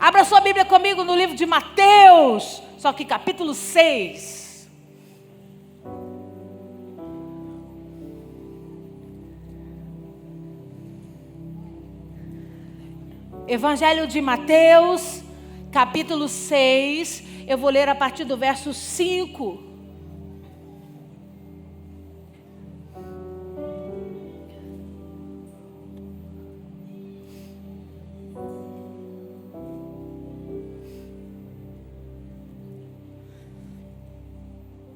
Abra sua Bíblia comigo no livro de Mateus, só que capítulo 6. Evangelho de Mateus, capítulo 6. Eu vou ler a partir do verso 5.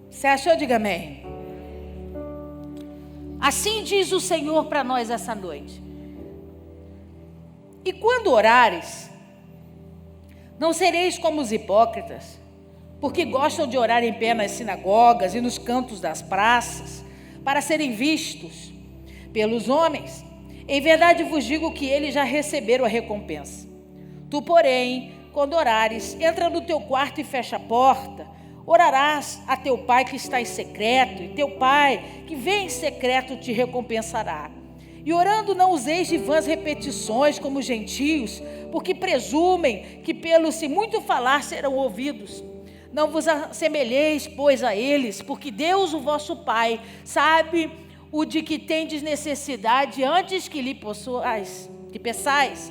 Você achou? Diga amém. Assim diz o Senhor para nós essa noite. E quando orares, não sereis como os hipócritas, porque gostam de orar em pé nas sinagogas e nos cantos das praças, para serem vistos pelos homens. Em verdade vos digo que eles já receberam a recompensa. Tu, porém, quando orares, entra no teu quarto e fecha a porta. Orarás a teu pai que está em secreto, e teu pai que vem em secreto te recompensará. E orando não useis de vãs repetições como os gentios, porque presumem que pelo se muito falar serão ouvidos. Não vos assemelheis, pois, a eles, porque Deus, o vosso Pai, sabe o de que tendes necessidade antes que lhe possuais, que peçais.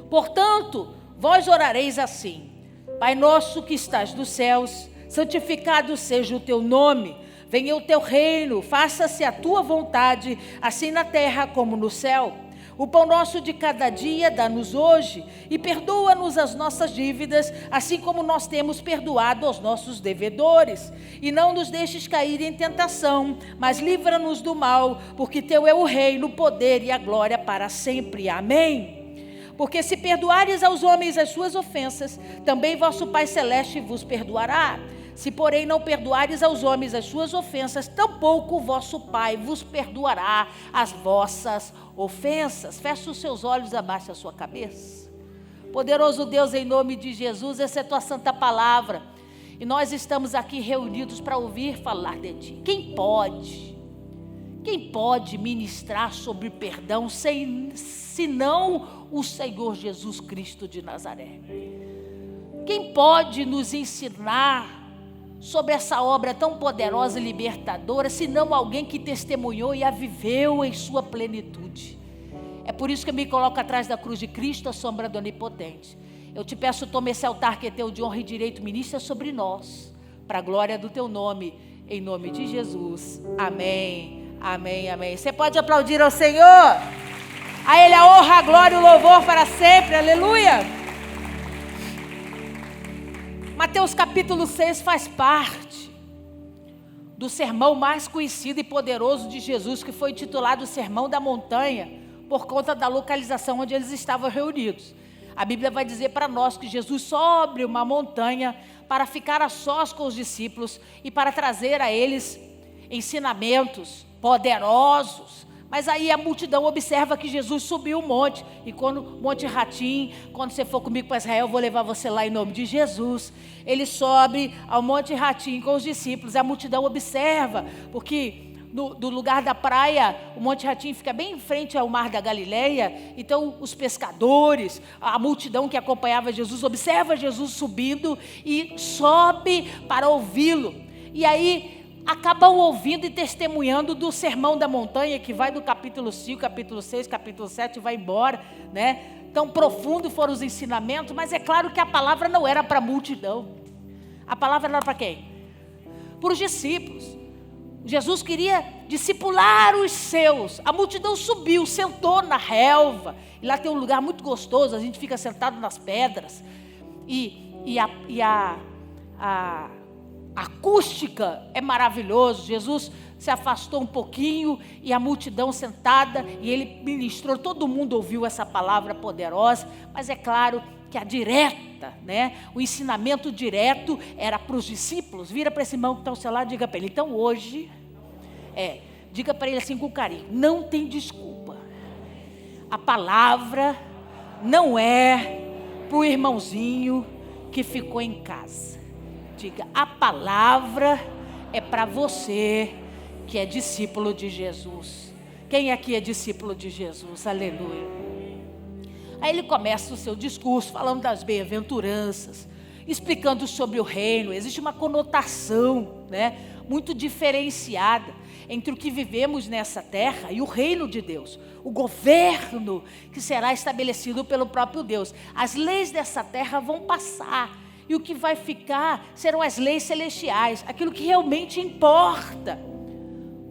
Portanto, vós orareis assim: Pai nosso que estás nos céus, santificado seja o teu nome. Venha o teu reino, faça-se a tua vontade, assim na terra como no céu. O pão nosso de cada dia dá-nos hoje, e perdoa-nos as nossas dívidas, assim como nós temos perdoado aos nossos devedores. E não nos deixes cair em tentação, mas livra-nos do mal, porque teu é o reino, o poder e a glória para sempre. Amém. Porque se perdoares aos homens as suas ofensas, também vosso Pai Celeste vos perdoará. Se, porém, não perdoares aos homens as suas ofensas, tampouco o vosso Pai vos perdoará as vossas ofensas. Feche os seus olhos, abaixe a sua cabeça. Poderoso Deus, em nome de Jesus, essa é a tua santa palavra. E nós estamos aqui reunidos para ouvir falar de ti. Quem pode ministrar sobre perdão senão o Senhor Jesus Cristo de Nazaré? Quem pode nos ensinar sobre essa obra tão poderosa e libertadora, senão alguém que testemunhou e a viveu em sua plenitude? É por isso que eu me coloco atrás da cruz de Cristo, a sombra do Onipotente. Eu te peço, toma esse altar que é teu de honra e direito, ministra sobre nós, para a glória do teu nome, em nome de Jesus. Amém, amém, amém. Você pode aplaudir ao Senhor? A Ele a honra, a glória e o louvor para sempre, aleluia. Mateus capítulo 6 faz parte do sermão mais conhecido e poderoso de Jesus, que foi intitulado Sermão da Montanha, por conta da localização onde eles estavam reunidos. A Bíblia vai dizer para nós que Jesus sobe uma montanha para ficar a sós com os discípulos e para trazer a eles ensinamentos poderosos. Mas aí a multidão observa que Jesus subiu o monte. E quando Monte Ratim, quando você for comigo para Israel, eu vou levar você lá em nome de Jesus. Ele sobe ao Monte Ratim com os discípulos. A multidão observa, porque do lugar da praia, o Monte Ratim fica bem em frente ao mar da Galileia. Então os pescadores, a multidão que acompanhava Jesus, observa Jesus subindo e sobe para ouvi-lo. E aí acabam ouvindo e testemunhando do Sermão da Montanha, que vai do capítulo 5, capítulo 6, capítulo 7 e vai embora, né? Tão profundo foram os ensinamentos, mas é claro que a palavra não era para a multidão. A palavra era para quem? Para os discípulos. Jesus queria discipular os seus. A multidão subiu, sentou na relva, e lá tem um lugar muito gostoso, a gente fica sentado nas pedras, e a acústica é maravilhoso. Jesus se afastou um pouquinho e a multidão sentada, e ele ministrou, todo mundo ouviu essa palavra poderosa. Mas é claro que a direta, né, o ensinamento direto era para os discípulos. Vira para esse irmão que está ao seu lado e diga para ele: então hoje, diga para ele assim com carinho, não tem desculpa. A palavra não é para o irmãozinho que ficou em casa. Diga, a palavra é para você que é discípulo de Jesus. Quem aqui é discípulo de Jesus? Aleluia. Aí ele começa o seu discurso falando das bem-aventuranças, explicando sobre o reino. Existe uma conotação, né, muito diferenciada entre o que vivemos nessa terra e o reino de Deus, o governo que será estabelecido pelo próprio Deus. As leis dessa terra vão passar e o que vai ficar serão as leis celestiais, aquilo que realmente importa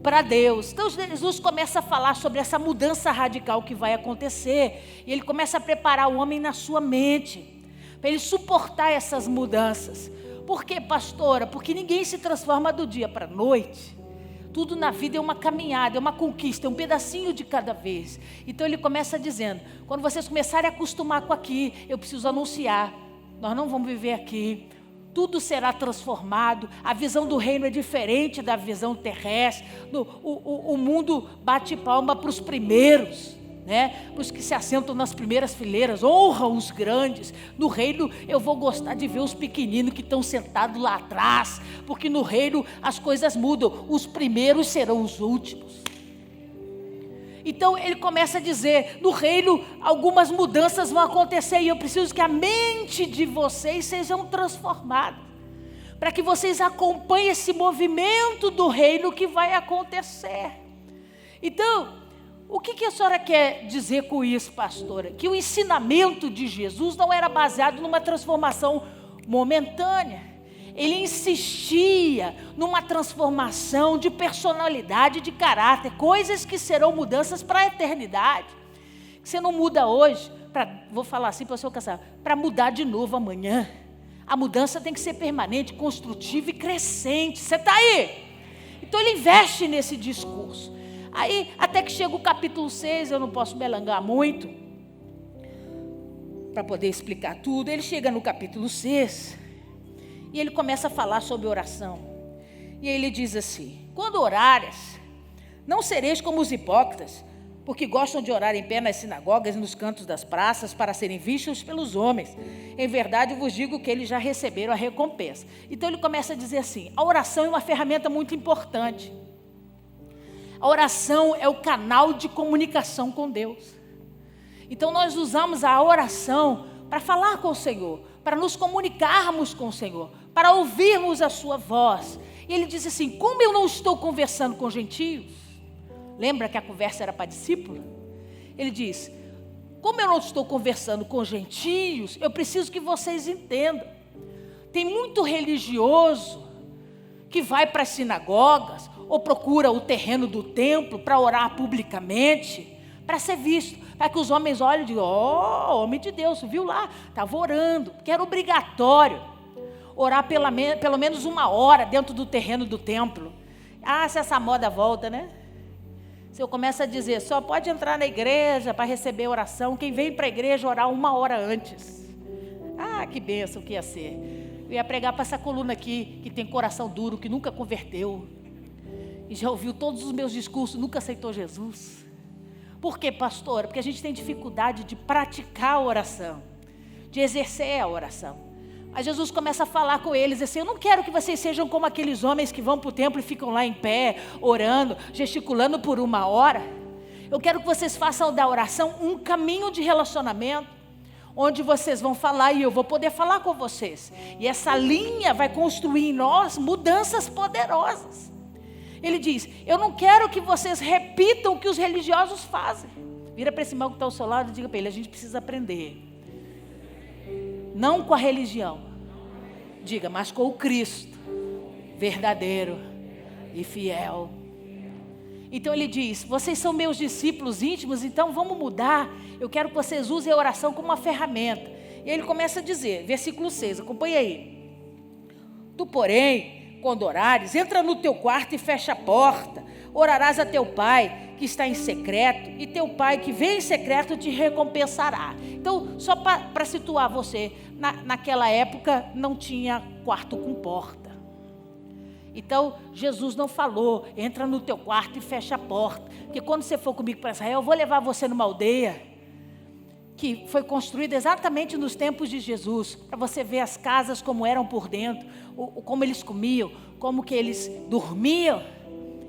para Deus. Então Jesus começa a falar sobre essa mudança radical que vai acontecer, e ele começa a preparar o homem na sua mente, para ele suportar essas mudanças. Por quê, pastora? Porque ninguém se transforma do dia para a noite. Tudo na vida é uma caminhada, é uma conquista, é um pedacinho de cada vez. Então ele começa dizendo, quando vocês começarem a acostumar com aqui, eu preciso anunciar, nós não vamos viver aqui. Tudo será transformado, a visão do reino é diferente da visão terrestre. O mundo bate palma para os primeiros, né? Para os que se assentam nas primeiras fileiras, honram os grandes. No reino eu vou gostar de ver os pequeninos que estão sentados lá atrás, porque no reino as coisas mudam, os primeiros serão os últimos. Então ele começa a dizer, no reino algumas mudanças vão acontecer e eu preciso que a mente de vocês sejam transformadas, para que vocês acompanhem esse movimento do reino que vai acontecer. Então, o que a senhora quer dizer com isso, pastora? Que o ensinamento de Jesus não era baseado numa transformação momentânea. Ele insistia numa transformação de personalidade, de caráter, coisas que serão mudanças para a eternidade. Você não muda hoje, vou falar assim para o seu casal, para mudar de novo amanhã. A mudança tem que ser permanente, construtiva e crescente. Você está aí? Então ele investe nesse discurso. Aí até que chega o capítulo 6, eu não posso me alongar muito, para poder explicar tudo. Ele chega no capítulo 6... e ele começa a falar sobre oração. E ele diz assim, quando orares, não sereis como os hipócritas, porque gostam de orar em pé nas sinagogas e nos cantos das praças, para serem vistos pelos homens. Em verdade vos digo que eles já receberam a recompensa. Então ele começa a dizer assim, a oração é uma ferramenta muito importante. A oração é o canal de comunicação com Deus. Então nós usamos a oração para falar com o Senhor, para nos comunicarmos com o Senhor, para ouvirmos a sua voz. E ele diz assim, como eu não estou conversando com gentios, lembra que a conversa era para discípula? Ele diz, como eu não estou conversando com gentios, eu preciso que vocês entendam. Tem muito religioso que vai para as sinagogas, ou procura o terreno do templo para orar publicamente, para ser visto, para que os homens olhem e digam, homem de Deus, viu lá, estava orando, porque era obrigatório orar pelo menos 1 hora dentro do terreno do templo. Se essa moda volta, né? Se eu começo a dizer, só pode entrar na igreja para receber oração quem vem para a igreja orar 1 hora antes. Que bênção que ia ser. Eu ia pregar para essa coluna aqui, que tem coração duro, que nunca converteu, e já ouviu todos os meus discursos, nunca aceitou Jesus. Por quê, pastora? Porque a gente tem dificuldade de praticar a oração, de exercer a oração. Aí Jesus começa a falar com eles assim, eu não quero que vocês sejam como aqueles homens que vão para o templo e ficam lá em pé, orando, gesticulando por 1 hora. Eu quero que vocês façam da oração um caminho de relacionamento, onde vocês vão falar e eu vou poder falar com vocês. E essa linha vai construir em nós mudanças poderosas. Ele diz, eu não quero que vocês repitam o que os religiosos fazem. Vira para esse irmão que está ao seu lado e diga para ele, a gente precisa aprender. Não com a religião. Diga, mas com o Cristo. Verdadeiro e fiel. Então ele diz, vocês são meus discípulos íntimos, então vamos mudar. Eu quero que vocês usem a oração como uma ferramenta. E ele começa a dizer, versículo 6, acompanha aí. Tu, porém, quando orares, entra no teu quarto e fecha a porta. Orarás a teu pai que está em secreto, e teu pai que vem em secreto te recompensará. Então, só para situar você, naquela época não tinha quarto com porta. Então, Jesus não falou, entra no teu quarto e fecha a porta. Porque quando você for comigo para Israel, eu vou levar você numa aldeia que foi construída exatamente nos tempos de Jesus, para você ver as casas como eram por dentro, como eles comiam, como que eles dormiam,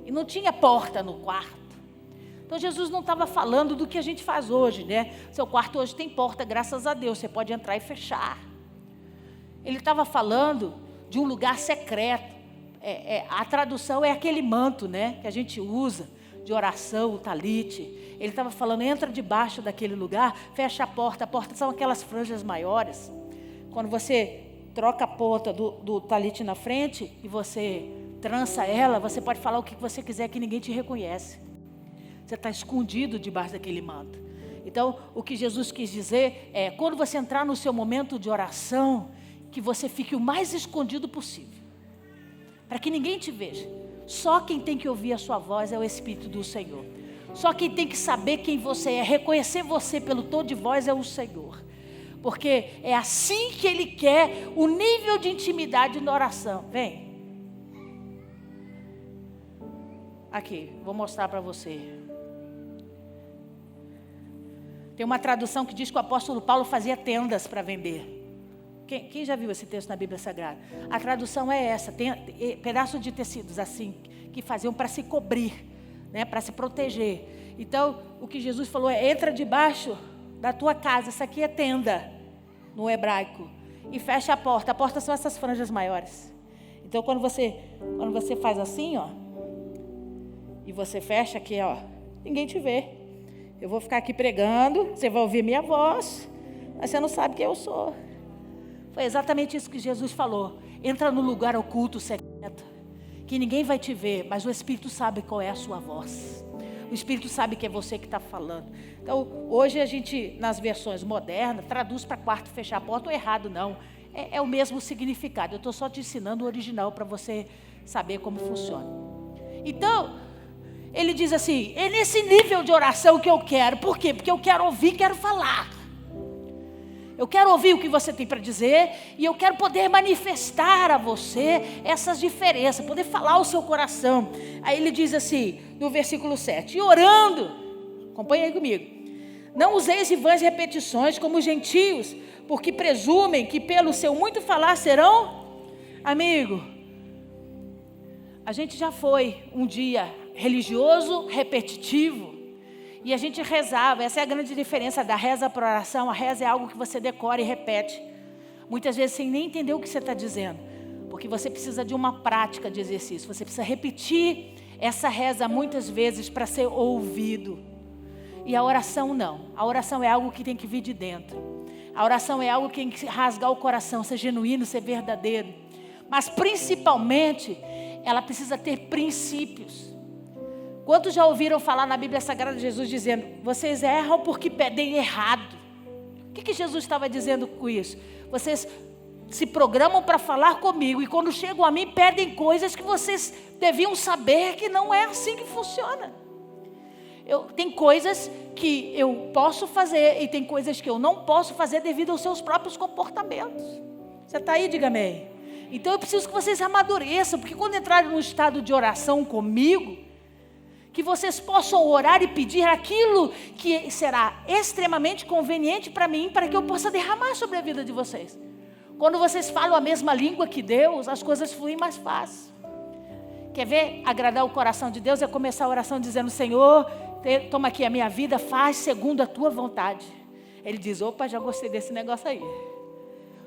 e não tinha porta no quarto. Então Jesus não estava falando do que a gente faz hoje, né? Seu quarto hoje tem porta, graças a Deus, você pode entrar e fechar. Ele estava falando de um lugar secreto. A tradução é aquele manto, né, que a gente usa de oração, o talite. Ele estava falando, entra debaixo daquele lugar, fecha a porta são aquelas franjas maiores. Quando você troca a ponta do talite na frente e você trança ela, você pode falar o que você quiser que ninguém te reconhece. Você está escondido debaixo daquele manto. Então, o que Jesus quis dizer é, quando você entrar no seu momento de oração, que você fique o mais escondido possível, para que ninguém te veja. Só quem tem que ouvir a sua voz é o Espírito do Senhor. Só quem tem que saber quem você é, reconhecer você pelo tom de voz é o Senhor. Porque é assim que Ele quer o nível de intimidade na oração. Vem. Aqui, vou mostrar para você. Tem uma tradução que diz que o apóstolo Paulo fazia tendas para vender. Quem já viu esse texto na Bíblia Sagrada? A tradução é essa, tem pedaços de tecidos assim, que faziam para se cobrir, né, para se proteger. Então, o que Jesus falou é, entra debaixo da tua casa, essa aqui é tenda, no hebraico, e fecha a porta são essas franjas maiores. Então, quando você faz assim, ó, e você fecha aqui, ó, ninguém te vê. Eu vou ficar aqui pregando, você vai ouvir minha voz, mas você não sabe quem eu sou. Foi exatamente isso que Jesus falou. Entra no lugar oculto, secreto, que ninguém vai te ver, mas o Espírito sabe qual é a sua voz. O Espírito sabe que é você que está falando. Então, hoje a gente, nas versões modernas, traduz para quarto fechar a porta, ou errado não. É o mesmo significado. Eu estou só te ensinando o original para você saber como funciona. Então, ele diz assim, é nesse nível de oração que eu quero. Por quê? Porque eu quero ouvir, quero falar. Eu quero ouvir o que você tem para dizer e eu quero poder manifestar a você essas diferenças, poder falar o seu coração. Aí ele diz assim, no versículo 7, e orando, acompanha aí comigo, não useis em vãs repetições como os gentios, porque presumem que pelo seu muito falar serão, amigo, a gente já foi um dia religioso, repetitivo, e a gente rezava. Essa é a grande diferença da reza para a oração. A reza é algo que você decora e repete, muitas vezes sem nem entender o que você está dizendo, porque você precisa de uma prática de exercício. Você precisa repetir essa reza muitas vezes para ser ouvido. E a oração não. A oração é algo que tem que vir de dentro. A oração é algo que tem que rasgar o coração, ser genuíno, ser verdadeiro. Mas principalmente, ela precisa ter princípios. Quantos já ouviram falar na Bíblia Sagrada de Jesus dizendo, vocês erram porque pedem errado? O que Jesus estava dizendo com isso? Vocês se programam para falar comigo e quando chegam a mim pedem coisas que vocês deviam saber que não é assim que funciona. Tem coisas que eu posso fazer e tem coisas que eu não posso fazer devido aos seus próprios comportamentos. Você está aí? Diga amém. Então eu preciso que vocês amadureçam, porque quando entrarem num estado de oração comigo, que vocês possam orar e pedir aquilo que será extremamente conveniente para mim, para que eu possa derramar sobre a vida de vocês. Quando vocês falam a mesma língua que Deus, as coisas fluem mais fácil. Quer ver agradar o coração de Deus? É começar a oração dizendo, Senhor, toma aqui a minha vida, faz segundo a tua vontade. Ele diz, opa, já gostei desse negócio aí.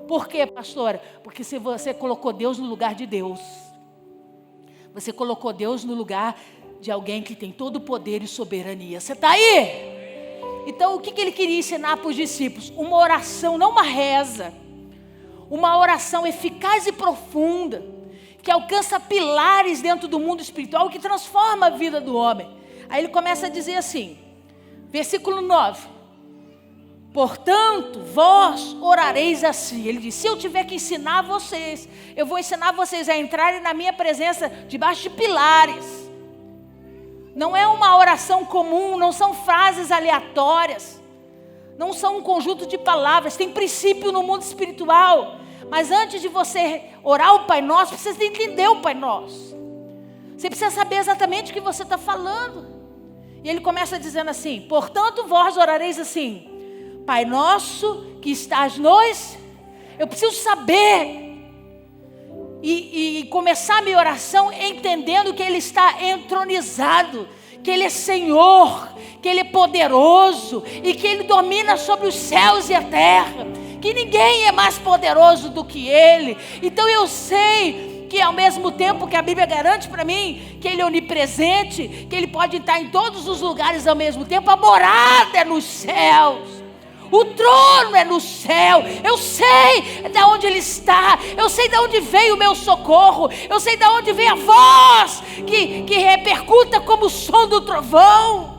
Por quê, pastora? Porque se você colocou Deus no lugar de Deus, você colocou Deus no lugar de alguém que tem todo o poder e soberania. Você está aí? Então, o que ele queria ensinar para os discípulos? Uma oração, não uma reza. Uma oração eficaz e profunda, que alcança pilares dentro do mundo espiritual, que transforma a vida do homem. Aí ele começa a dizer assim, versículo 9. Portanto, vós orareis assim. Ele diz, se eu tiver que ensinar vocês, eu vou ensinar vocês a entrarem na minha presença debaixo de pilares. Não é uma oração comum, não são frases aleatórias, não são um conjunto de palavras, tem princípio no mundo espiritual. Mas antes de você orar o Pai Nosso, precisa entender o Pai Nosso. Você precisa saber exatamente o que você está falando. E ele começa dizendo assim, portanto vós orareis assim, Pai Nosso que estás nos... Eu preciso saber e começar a minha oração entendendo que Ele está entronizado, que Ele é Senhor, que Ele é poderoso e que Ele domina sobre os céus e a terra, que ninguém é mais poderoso do que Ele. Então eu sei que ao mesmo tempo que a Bíblia garante para mim que Ele é onipresente, que Ele pode estar em todos os lugares ao mesmo tempo, a morada é nos céus. O trono é no céu. Eu sei de onde Ele está. Eu sei de onde veio o meu socorro. Eu sei de onde vem a voz que repercuta como o som do trovão.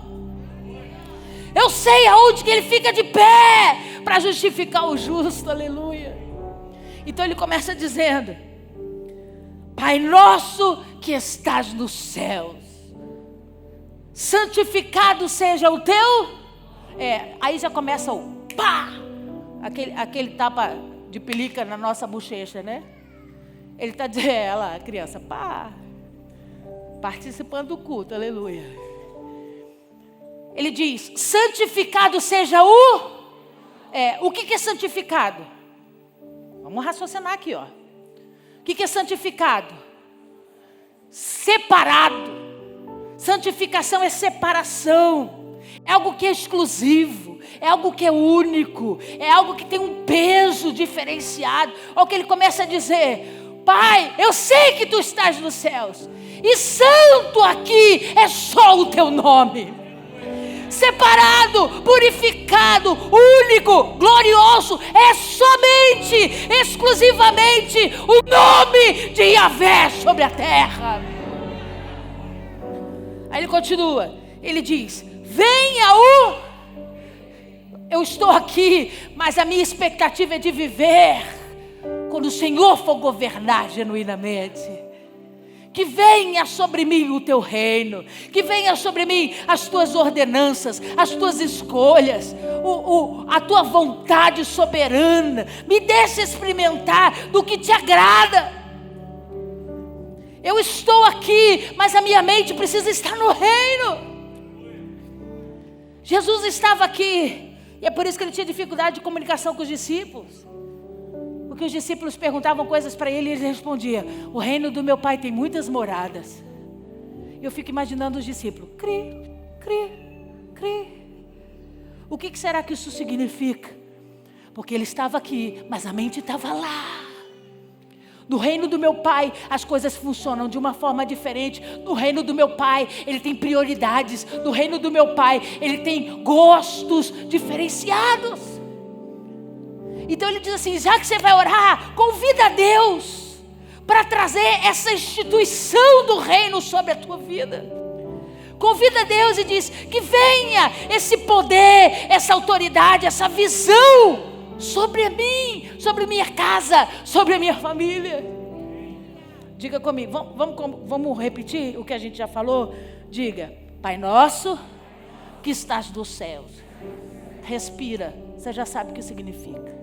Eu sei aonde que Ele fica de pé para justificar o justo. Aleluia. Então Ele começa dizendo: Pai nosso que estás nos céus, santificado seja o teu. Aí já começa o pá, aquele tapa de pelica na nossa bochecha, né? Ele está dizendo, lá, a criança, pá, participando do culto, aleluia. Ele diz: santificado seja o que é santificado? Vamos raciocinar aqui, ó. O que é santificado? Separado. Santificação é separação. É algo que é exclusivo, é algo que é único, é algo que tem um peso diferenciado. Olha o que ele começa a dizer: Pai, eu sei que tu estás nos céus, e santo aqui é só o teu nome. Separado, purificado, único, glorioso, é somente, exclusivamente o nome de Yahvé sobre a terra. Aí ele continua, ele diz: eu estou aqui, mas a minha expectativa é de viver quando o Senhor for governar genuinamente. Que venha sobre mim o teu reino, que venha sobre mim as tuas ordenanças, as tuas escolhas, a tua vontade soberana. Me deixa experimentar do que te agrada. Eu estou aqui, mas a minha mente precisa estar no reino. Jesus estava aqui, e é por isso que ele tinha dificuldade de comunicação com os discípulos. Porque os discípulos perguntavam coisas para ele e ele respondia: o reino do meu Pai tem muitas moradas. Eu fico imaginando os discípulos: cri, cri, cri. O que será que isso significa? Porque ele estava aqui, mas a mente estava lá. No reino do meu Pai, as coisas funcionam de uma forma diferente. No reino do meu Pai, Ele tem prioridades. No reino do meu Pai, Ele tem gostos diferenciados. Então Ele diz assim: já que você vai orar, convida a Deus para trazer essa instituição do reino sobre a tua vida. Convida a Deus e diz: que venha esse poder, essa autoridade, essa visão sobre mim, sobre minha casa, sobre a minha família. Diga comigo, vamos repetir o que a gente já falou? Diga: Pai nosso que estás nos céus. Respira, você já sabe o que significa.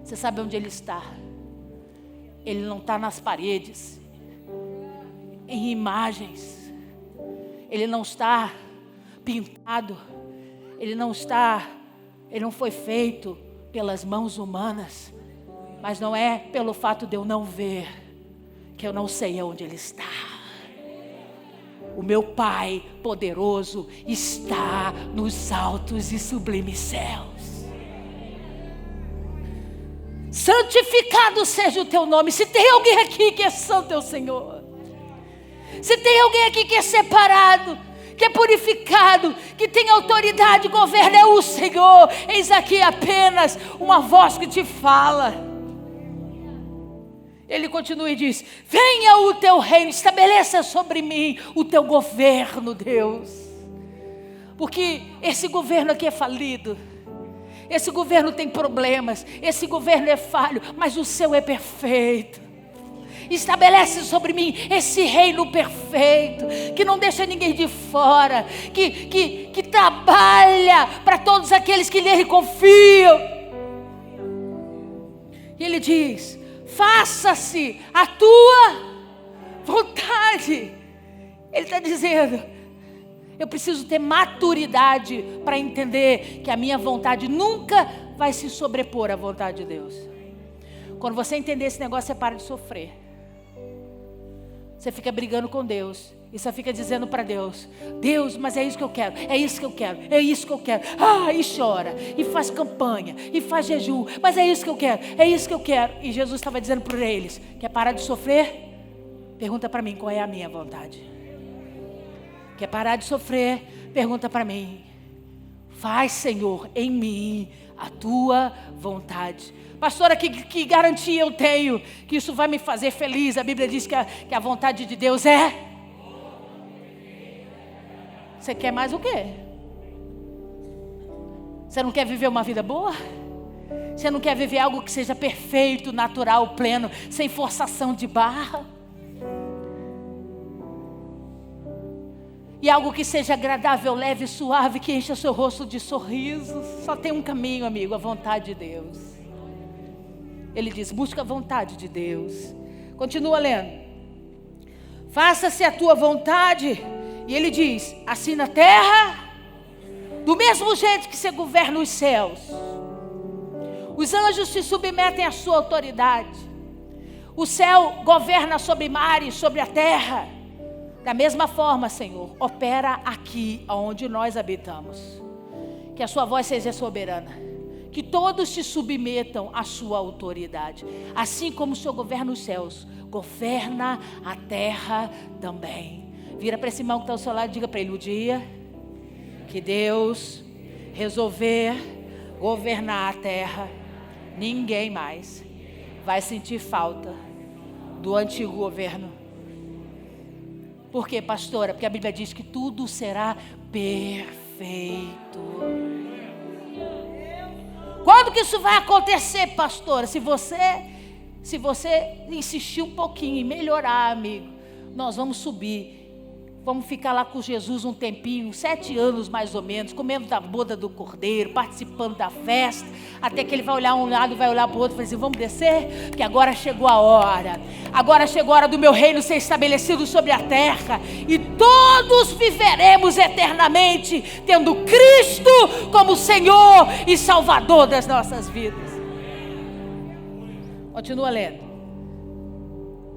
Você sabe onde Ele está. Ele não está nas paredes, em imagens. Ele não está pintado. Ele não foi feito pelas mãos humanas, mas não é pelo fato de eu não ver que eu não sei onde Ele está. O meu Pai poderoso está nos altos e sublimes céus. Santificado seja o teu nome. Se tem alguém aqui que é santo, é o Senhor. Se tem alguém aqui que é separado, que é purificado, que tem autoridade, governa, é o Senhor. Eis aqui apenas uma voz que te fala. Ele continua e diz: venha o teu reino, estabeleça sobre mim o teu governo, Deus. Porque esse governo aqui é falido, esse governo tem problemas, esse governo é falho, mas o seu é perfeito. Estabelece sobre mim esse reino perfeito, que não deixa ninguém de fora, que trabalha para todos aqueles que nele confiam. E ele diz: faça-se a tua vontade. Ele está dizendo: eu preciso ter maturidade para entender que a minha vontade nunca vai se sobrepor à vontade de Deus. Quando você entender esse negócio, você para de sofrer. Você fica brigando com Deus E só fica dizendo para Deus: Deus, mas é isso que eu quero, é isso que eu quero, é isso que eu quero. E chora, e faz campanha, e faz jejum, mas é isso que eu quero, é isso que eu quero. E Jesus estava dizendo para eles: quer parar de sofrer? Pergunta para mim qual é a minha vontade. Quer parar de sofrer? Pergunta para mim. Faz, Senhor, em mim a tua vontade. Pastora, que garantia eu tenho que isso vai me fazer feliz? A Bíblia diz que a vontade de Deus é... Você quer mais o quê? Você não quer viver uma vida boa? Você não quer viver algo que seja perfeito, natural, pleno, sem forçação de barra? E algo que seja agradável, leve, suave, que encha seu rosto de sorrisos. Só tem um caminho, amigo, a vontade de Deus. Ele diz: busca a vontade de Deus. Continua lendo. Faça-se a tua vontade. E ele diz: assim na terra, do mesmo jeito que você governa os céus. Os anjos se submetem à sua autoridade. O céu governa sobre mares, sobre a terra. Da mesma forma, Senhor, opera aqui onde nós habitamos. Que a sua voz seja soberana. Que todos se submetam à sua autoridade. Assim como o Senhor governa os céus, governa a terra também. Vira para esse irmão que está ao seu lado e diga para ele: o dia que Deus resolver governar a terra, ninguém mais vai sentir falta do antigo governo. Por quê, pastora? Porque a Bíblia diz que tudo será perfeito. Quando que isso vai acontecer, pastora? Se você insistir um pouquinho em melhorar, amigo, nós vamos subir. Vamos ficar lá com Jesus um tempinho, 7 anos mais ou menos, comendo da boda do cordeiro, participando da festa, até que ele vai olhar um lado e vai olhar para o outro e vai dizer: vamos descer? Porque agora chegou a hora. Agora chegou a hora do meu reino ser estabelecido sobre a terra. E todos viveremos eternamente, tendo Cristo como Senhor e Salvador das nossas vidas. Continua lendo.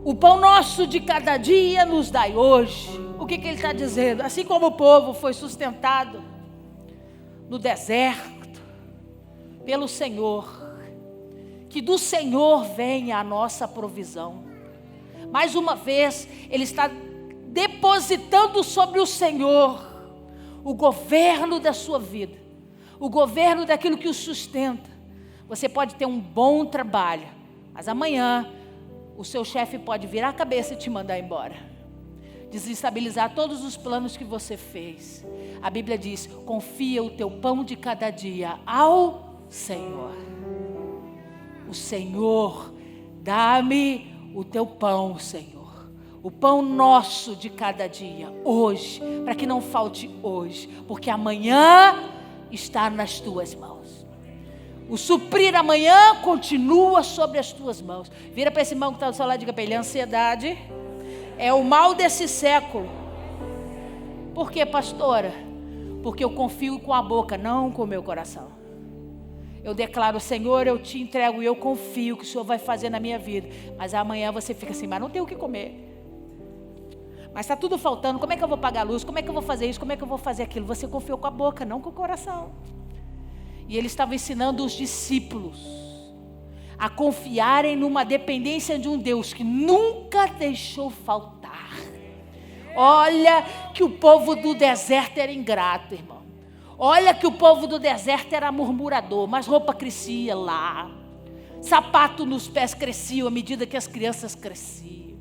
O pão nosso de cada dia nos dai hoje. O que ele está dizendo? Assim como o povo foi sustentado no deserto pelo Senhor, que do Senhor venha a nossa provisão. Mais uma vez, ele está depositando sobre o Senhor o governo da sua vida, o governo daquilo que o sustenta. Você pode ter um bom trabalho, mas amanhã o seu chefe pode virar a cabeça e te mandar embora. Desestabilizar todos os planos que você fez. A Bíblia diz: confia o teu pão de cada dia ao Senhor. O Senhor, dá-me o teu pão, Senhor. O pão nosso de cada dia, hoje, para que não falte hoje, porque amanhã está nas tuas mãos. O suprir amanhã continua sobre as tuas mãos. Vira para esse irmão que está do seu lado e diga para ele: ansiedade é o mal desse século. Por quê, pastora? Porque eu confio com a boca, não com o meu coração. Eu declaro: Senhor, eu te entrego e eu confio que o Senhor vai fazer na minha vida. Mas amanhã você fica assim: mas não tem o que comer. Mas está tudo faltando, como é que eu vou pagar a luz? Como é que eu vou fazer isso? Como é que eu vou fazer aquilo? Você confiou com a boca, não com o coração. E ele estava ensinando os discípulos a confiarem numa dependência de um Deus que nunca deixou faltar. Olha que o povo do deserto era ingrato, irmão. Olha que o povo do deserto era murmurador, mas roupa crescia lá. Sapato nos pés crescia à medida que as crianças cresciam.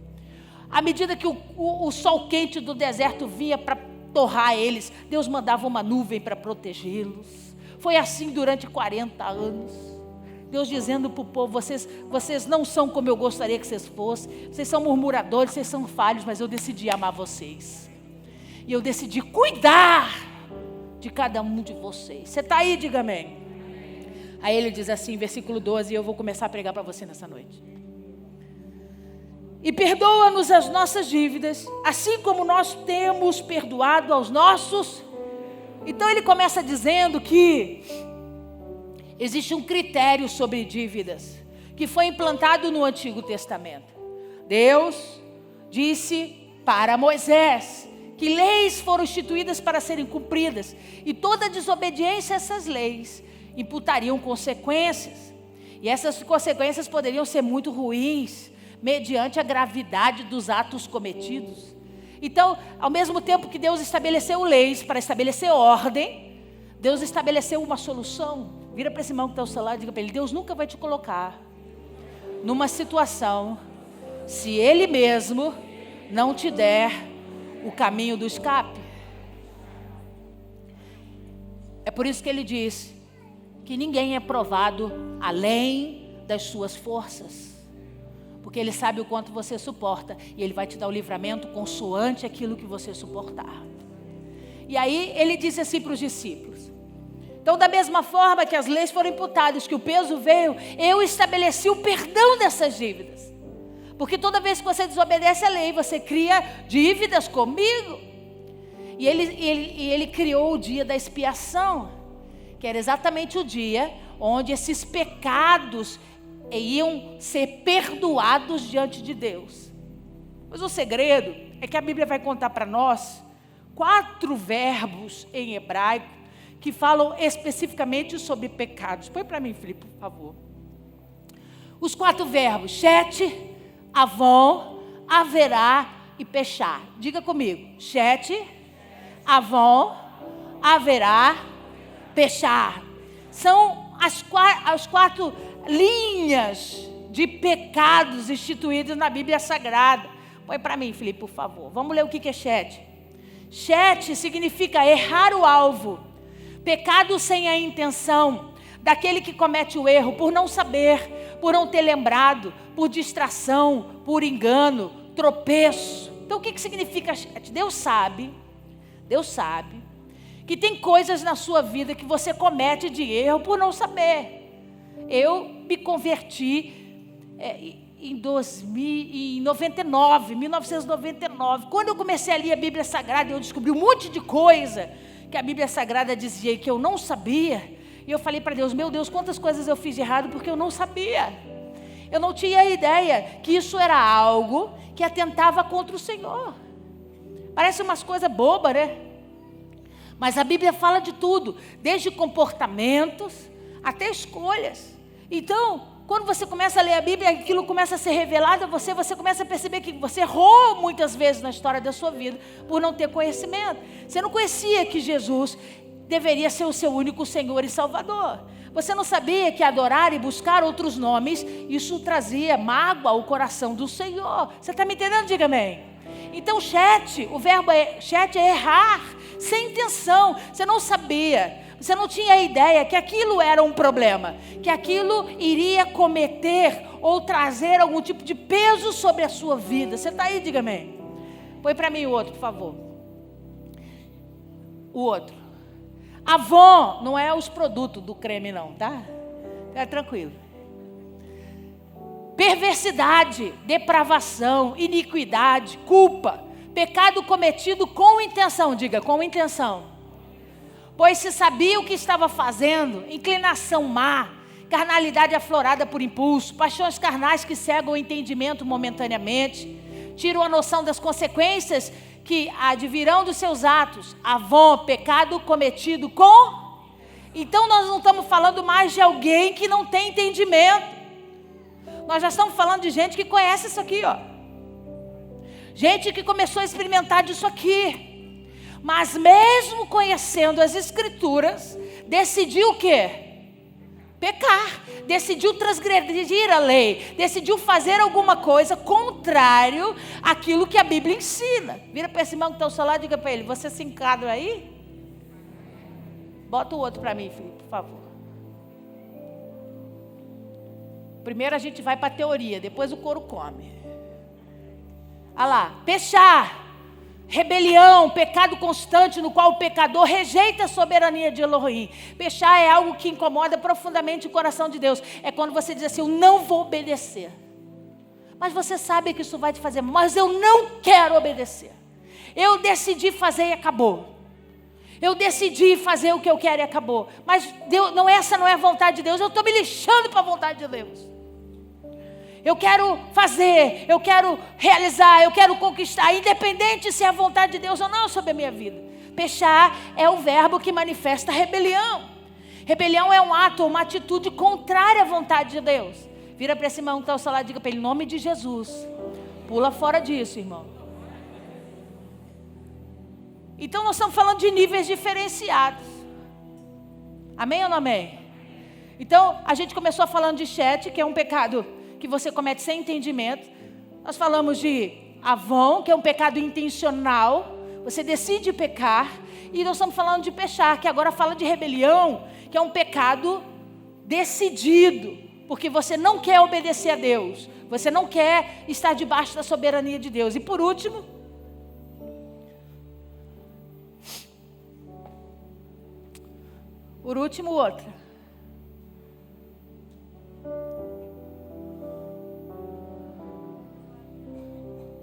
À medida que o sol quente do deserto vinha para torrar eles, Deus mandava uma nuvem para protegê-los. Foi assim durante 40 anos. Deus dizendo para o povo: vocês não são como eu gostaria que vocês fossem. Vocês são murmuradores, vocês são falhos, mas eu decidi amar vocês. E eu decidi cuidar de cada um de vocês. Você está aí? Diga amém. Aí ele diz assim, versículo 12, e eu vou começar a pregar para você nessa noite. E perdoa-nos as nossas dívidas, assim como nós temos perdoado aos nossos. Então ele começa dizendo que existe um critério sobre dívidas que foi implantado no Antigo Testamento. Deus disse para Moisés: que leis foram instituídas para serem cumpridas, e toda desobediência a essas leis imputariam consequências, e essas consequências poderiam ser muito ruins, mediante a gravidade dos atos cometidos. Então, ao mesmo tempo que Deus estabeleceu leis para estabelecer ordem, Deus estabeleceu uma solução. Vira para esse irmão que está ao seu lado e diga para ele: Deus nunca vai te colocar numa situação se Ele mesmo não te der o caminho do escape. É por isso que Ele diz que ninguém é provado além das suas forças, porque Ele sabe o quanto você suporta, e Ele vai te dar o livramento consoante aquilo que você suportar. E aí Ele disse assim para os discípulos: então, da mesma forma que as leis foram imputadas, que o peso veio, eu estabeleci o perdão dessas dívidas. Porque toda vez que você desobedece a lei, você cria dívidas comigo. E ele criou o dia da expiação, que era exatamente o dia onde esses pecados iam ser perdoados diante de Deus. Mas o segredo é que a Bíblia vai contar para nós 4 verbos em hebraico que falam especificamente sobre pecados. Põe para mim, Felipe, por favor. Os 4 verbos: chet, avon, haverá e pechar. Diga comigo: chet, avon, haverá, pechar. São as 4 linhas de pecados instituídos na Bíblia Sagrada. Põe para mim, Felipe, por favor. Vamos ler o que é chet. Chet significa errar o alvo, pecado sem a intenção, daquele que comete o erro por não saber, por não ter lembrado, por distração, por engano, tropeço. Então o que significa chet? Deus sabe que tem coisas na sua vida que você comete de erro por não saber. Eu me converti em 1999. Quando eu comecei a ler a Bíblia Sagrada, eu descobri um monte de coisa que a Bíblia Sagrada dizia e que eu não sabia. E eu falei para Deus: meu Deus, quantas coisas eu fiz de errado porque eu não sabia. Eu não tinha ideia que isso era algo que atentava contra o Senhor. Parece umas coisas bobas, né? Mas a Bíblia fala de tudo, desde comportamentos até escolhas. Então, quando você começa a ler a Bíblia, aquilo começa a ser revelado a você, você começa a perceber que você errou muitas vezes na história da sua vida por não ter conhecimento. Você não conhecia que Jesus deveria ser o seu único Senhor e Salvador. Você não sabia que adorar e buscar outros nomes, isso trazia mágoa ao coração do Senhor. Você está me entendendo? Diga amém. Então, chet, o verbo chet é errar, sem intenção. Você não sabia, você não tinha ideia que aquilo era um problema, que aquilo iria cometer ou trazer algum tipo de peso sobre a sua vida. Você está aí? Diga amém. Põe para mim o outro, por favor. O outro. Avon não é os produtos do creme não, tá? Fica tranquilo. Perversidade, depravação, iniquidade, culpa, pecado cometido com intenção. Diga, com intenção. Pois se sabia o que estava fazendo, inclinação má, carnalidade aflorada por impulso, paixões carnais que cegam o entendimento momentaneamente, tiram a noção das consequências que advirão dos seus atos. Avon, pecado cometido com... Então nós não estamos falando mais de alguém que não tem entendimento. Nós já estamos falando de gente que conhece isso aqui, ó. Gente que começou a experimentar disso aqui. Mas mesmo conhecendo as Escrituras, decidiu o quê? Pecar. Decidiu transgredir a lei. Decidiu fazer alguma coisa contrário àquilo que a Bíblia ensina. Vira para esse irmão que está ao seu lado e diga para ele: você se enquadra aí? Bota o outro para mim, Felipe, por favor. Primeiro a gente vai para a teoria, depois o couro come. Olha lá, pechar, rebelião, pecado constante no qual o pecador rejeita a soberania de Elohim. Pechar é algo que incomoda profundamente o coração de Deus. É quando você diz assim: eu não vou obedecer. Mas você sabe que isso vai te fazer mal, mas eu não quero obedecer. Eu decidi fazer e acabou. Eu decidi fazer o que eu quero e acabou. Mas Deus, essa não é a vontade de Deus. Eu estou me lixando para a vontade de Deus. eu quero fazer, eu quero realizar, eu quero conquistar, independente se é a vontade de Deus ou não sobre a minha vida. Pechar é o verbo que manifesta rebelião. Rebelião é um ato, uma atitude contrária à vontade de Deus. Vira para esse irmão que está ao seu lado e diga para ele, em nome de Jesus, pula fora disso, irmão. Então nós estamos falando de níveis diferenciados. Amém ou não amém? Então a gente começou falando de chat, que é um pecado que você comete sem entendimento. Nós falamos de avon, que é um pecado intencional. Você decide pecar. E nós estamos falando de pechar, que agora fala de rebelião, que é um pecado decidido, porque você não quer obedecer a Deus, você não quer estar debaixo da soberania de Deus. E por último, outra.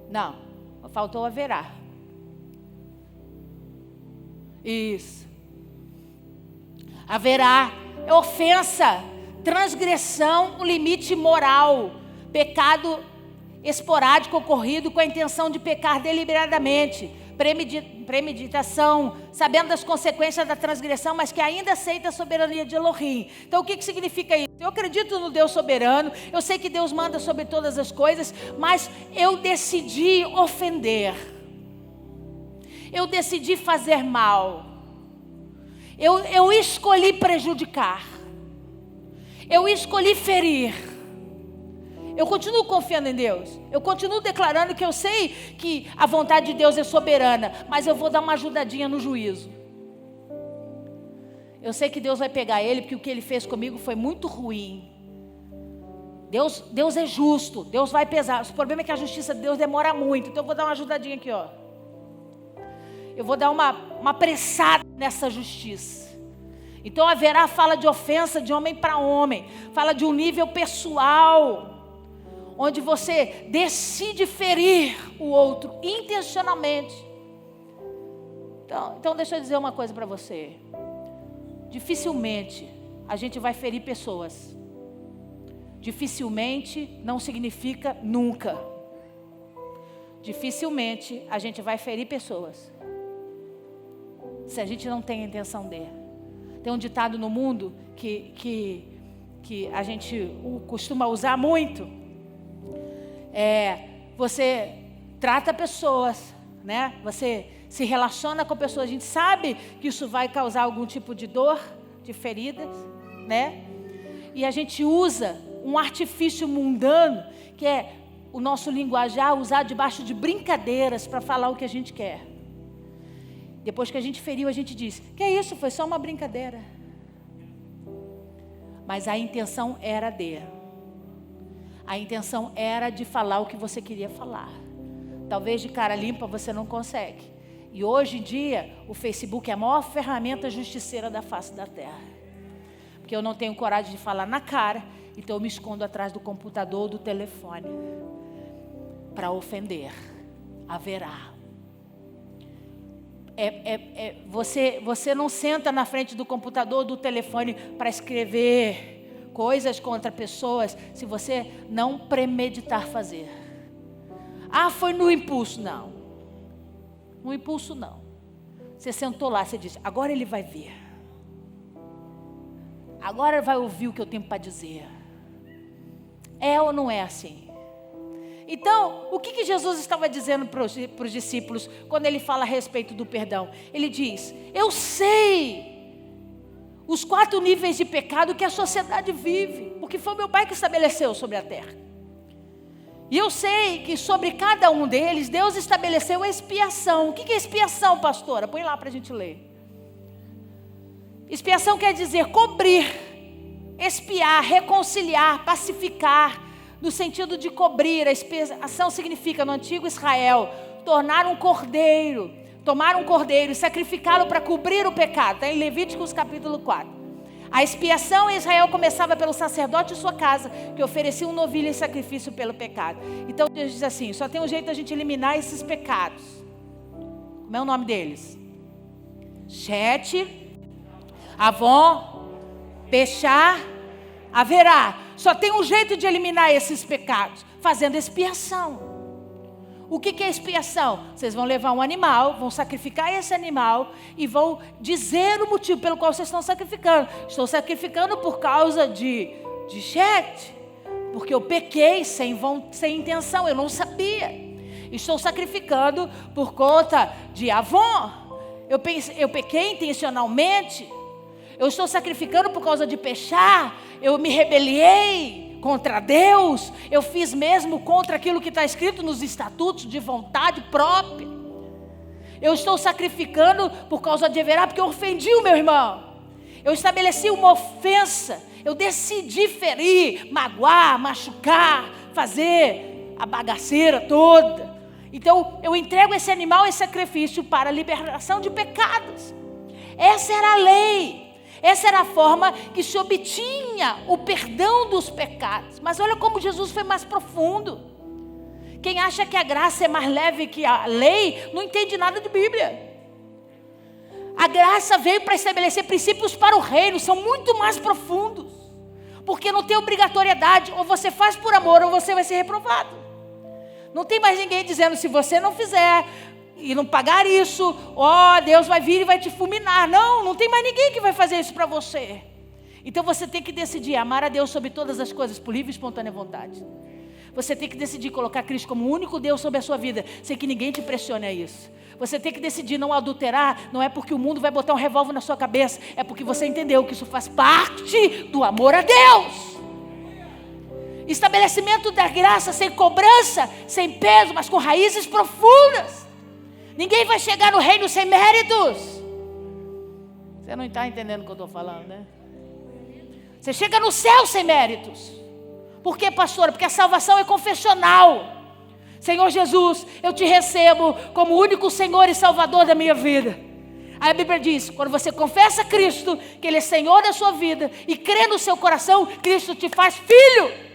Não, faltou haverá. Isso. Haverá é ofensa, transgressão, um limite moral, pecado esporádico ocorrido com a intenção de pecar deliberadamente, premeditação, sabendo das consequências da transgressão, mas que ainda aceita a soberania de Elohim. Então o que significa isso? Eu acredito no Deus soberano, eu sei que Deus manda sobre todas as coisas, mas eu decidi ofender. Eu decidi fazer mal. Eu escolhi prejudicar. Eu escolhi ferir. Eu continuo confiando em Deus. Eu continuo declarando que eu sei que a vontade de Deus é soberana, mas eu vou dar uma ajudadinha no juízo. Eu sei que Deus vai pegar ele, porque o que ele fez comigo foi muito ruim. Deus é justo, Deus vai pesar. O problema é que a justiça de Deus demora muito. Então eu vou dar uma ajudadinha aqui, ó. Eu vou dar uma pressada nessa justiça. Então haverá fala de ofensa de homem para homem. Fala de um nível pessoal, onde você decide ferir o outro intencionalmente. Então deixa eu dizer uma coisa para você. Dificilmente a gente vai ferir pessoas. Dificilmente não significa nunca. Dificilmente a gente vai ferir pessoas se a gente não tem a intenção de. Tem um ditado no mundo que a gente costuma usar muito. Você trata pessoas, né? Você se relaciona com pessoas. A gente sabe que isso vai causar algum tipo de dor, de feridas, né? E a gente usa um artifício mundano, que é o nosso linguajar, usar debaixo de brincadeiras para falar o que a gente quer. Depois que a gente feriu, a gente diz, que é isso, foi só uma brincadeira. Mas a intenção era de falar o que você queria falar. Talvez de cara limpa você não consegue. E hoje em dia, o Facebook é a maior ferramenta justiceira da face da terra. Porque eu não tenho coragem de falar na cara, então eu me escondo atrás do computador ou do telefone. Para ofender. Haverá. Você não senta na frente do computador ou do telefone para escrever coisas contra pessoas se você não premeditar fazer. Ah, foi no impulso. Não. No impulso não. Você sentou lá, você disse, agora ele vai ver. Agora vai ouvir o que eu tenho para dizer. É ou não é assim? Então, o que Jesus estava dizendo para os discípulos quando ele fala a respeito do perdão? Ele diz, eu sei os 4 níveis de pecado que a sociedade vive, porque foi meu Pai que estabeleceu sobre a terra. E eu sei que sobre cada um deles, Deus estabeleceu a expiação. O que é expiação, pastora? Põe lá para a gente ler. Expiação quer dizer cobrir, expiar, reconciliar, pacificar, no sentido de cobrir. A expiação significa, no antigo Israel, tomar um cordeiro e sacrificá-lo para cobrir o pecado. Está em Levíticos capítulo 4. A expiação em Israel começava pelo sacerdote de sua casa, que oferecia um novilho em sacrifício pelo pecado. Então Deus diz assim, só tem um jeito de a gente eliminar esses pecados. Como é o nome deles? Shet, Avon, Pechar, haverá. só tem um jeito de eliminar esses pecados: fazendo expiação. O que é expiação? Vocês vão levar um animal, vão sacrificar esse animal e vão dizer o motivo pelo qual vocês estão sacrificando. Estou sacrificando por causa de Chet, porque eu pequei sem intenção, eu não sabia. Estou sacrificando por conta de Avon, eu pequei intencionalmente. Eu estou sacrificando por causa de pechar, eu me rebeliei contra Deus, eu fiz mesmo contra aquilo que está escrito nos estatutos de vontade própria. Eu estou sacrificando por causa de Everá, porque eu ofendi o meu irmão. Eu estabeleci uma ofensa, eu decidi ferir, magoar, machucar, fazer a bagaceira toda. Então eu entrego esse animal em sacrifício para a liberação de pecados. Essa era a lei. Essa era a forma que se obtinha o perdão dos pecados. Mas olha como Jesus foi mais profundo. Quem acha que a graça é mais leve que a lei, não entende nada de Bíblia. A graça veio para estabelecer princípios para o reino, são muito mais profundos. Porque não tem obrigatoriedade, ou você faz por amor, ou você vai ser reprovado. Não tem mais ninguém dizendo, se você não fizer e não pagar isso, Deus vai vir e vai te fulminar. Não tem mais ninguém que vai fazer isso para você. Então você tem que decidir amar a Deus sobre todas as coisas, por livre e espontânea vontade. Você tem que decidir colocar Cristo como o único Deus sobre a sua vida, sem que ninguém te pressione a isso. Você tem que decidir não adulterar, não é porque o mundo vai botar um revólver na sua cabeça, é porque você entendeu que isso faz parte do amor a Deus. Estabelecimento da graça sem cobrança, sem peso, mas com raízes profundas. Ninguém vai chegar no reino sem méritos. Você não está entendendo o que eu estou falando, né? Você chega no céu sem méritos. Por quê, pastora? Porque a salvação é confessional. Senhor Jesus, eu te recebo como o único Senhor e Salvador da minha vida. Aí a Bíblia diz, quando você confessa a Cristo, que Ele é Senhor da sua vida, e crê no seu coração, Cristo te faz filho.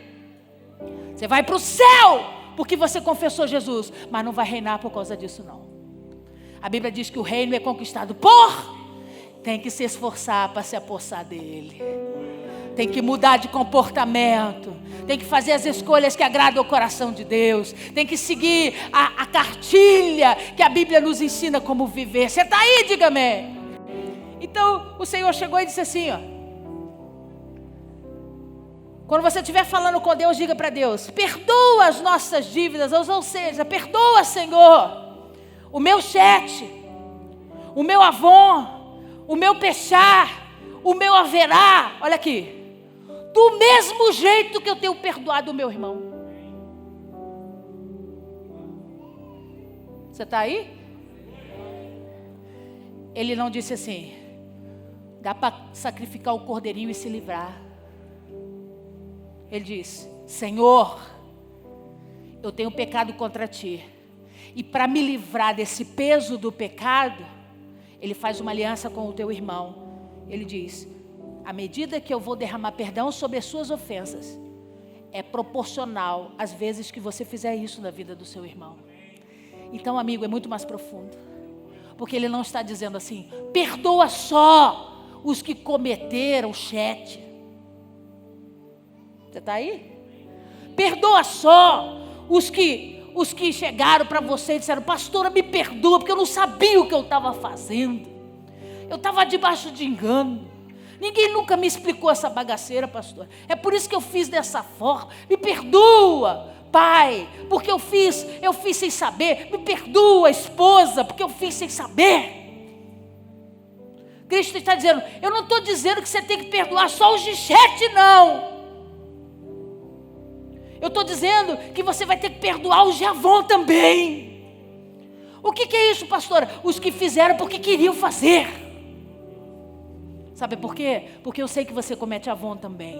Você vai para o céu, porque você confessou Jesus, mas não vai reinar por causa disso não. A Bíblia diz que o reino é conquistado tem que se esforçar para se apossar dele. Tem que mudar de comportamento. Tem que fazer as escolhas que agradam o coração de Deus. Tem que seguir a cartilha que a Bíblia nos ensina como viver. Você está aí, diga amém. Então o Senhor chegou e disse assim, quando você estiver falando com Deus, diga para Deus, perdoa as nossas dívidas, ou seja, perdoa, Senhor, o meu Chet, o meu Avon, o meu Pechar, o meu Haverá, olha aqui, do mesmo jeito que eu tenho perdoado o meu irmão. Você está aí? Ele não disse assim, dá para sacrificar o cordeirinho e se livrar. Ele diz, Senhor, eu tenho pecado contra ti. E para me livrar desse peso do pecado, ele faz uma aliança com o teu irmão. Ele diz, à medida que eu vou derramar perdão sobre as suas ofensas, é proporcional às vezes que você fizer isso na vida do seu irmão. Então, amigo, é muito mais profundo. Porque ele não está dizendo assim, perdoa só os que cometeram Chet. Você está aí? Perdoa só os que chegaram para você e disseram, pastora, me perdoa, porque eu não sabia o que eu estava fazendo. Eu estava debaixo de engano. Ninguém nunca me explicou essa bagaceira, pastor. É por isso que eu fiz dessa forma. Me perdoa, pai, porque eu fiz sem saber. Me perdoa, esposa, porque eu fiz sem saber. Cristo está dizendo, eu não estou dizendo que você tem que perdoar só os de Chet, não. Eu estou dizendo que você vai ter que perdoar os de Avon também. O que é isso, pastora? Os que fizeram porque queriam fazer. Sabe por quê? Porque eu sei que você comete Avon também.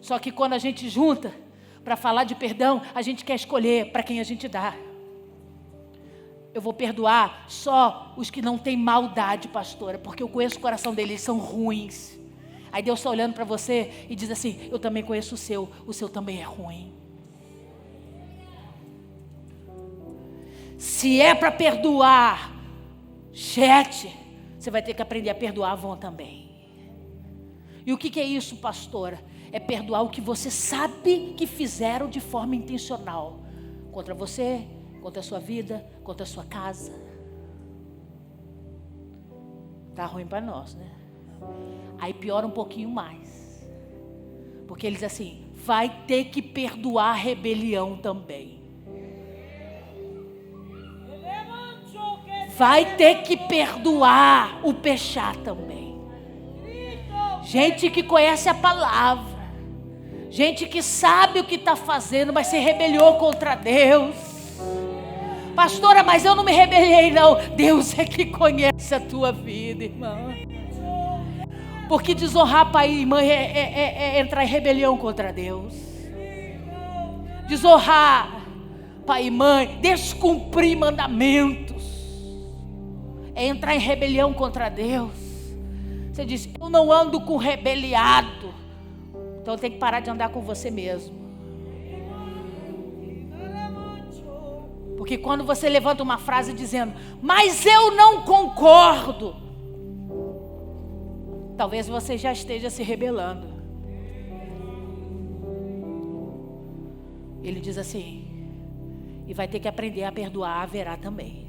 Só que quando a gente junta para falar de perdão, a gente quer escolher para quem a gente dá. Eu vou perdoar só os que não têm maldade, pastora, porque eu conheço o coração deles, eles são ruins. Aí Deus está olhando para você e diz assim, eu também conheço o seu também é ruim. Se é para perdoar Chet, você vai ter que aprender a perdoar Avon também. E o que é isso, pastora? É perdoar o que você sabe que fizeram de forma intencional. Contra você, contra a sua vida, contra a sua casa. Tá ruim para nós, né? Aí piora um pouquinho mais. Porque eles assim, vai ter que perdoar a rebelião também. Vai ter que perdoar o pecado também. Gente que conhece a palavra. Gente que sabe o que está fazendo, mas se rebeliou contra Deus. Pastora, mas eu não me rebelei não. Deus é que conhece a tua vida, irmã. Porque desonrar pai e mãe é entrar em rebelião contra Deus. Desonrar pai e mãe, descumprir mandamentos, é entrar em rebelião contra Deus. Você diz, eu não ando com rebeliado. Então tem que parar de andar com você mesmo. Porque quando você levanta uma frase dizendo, mas eu não concordo, talvez você já esteja se rebelando. Ele diz assim, e vai ter que aprender a perdoar, haverá também.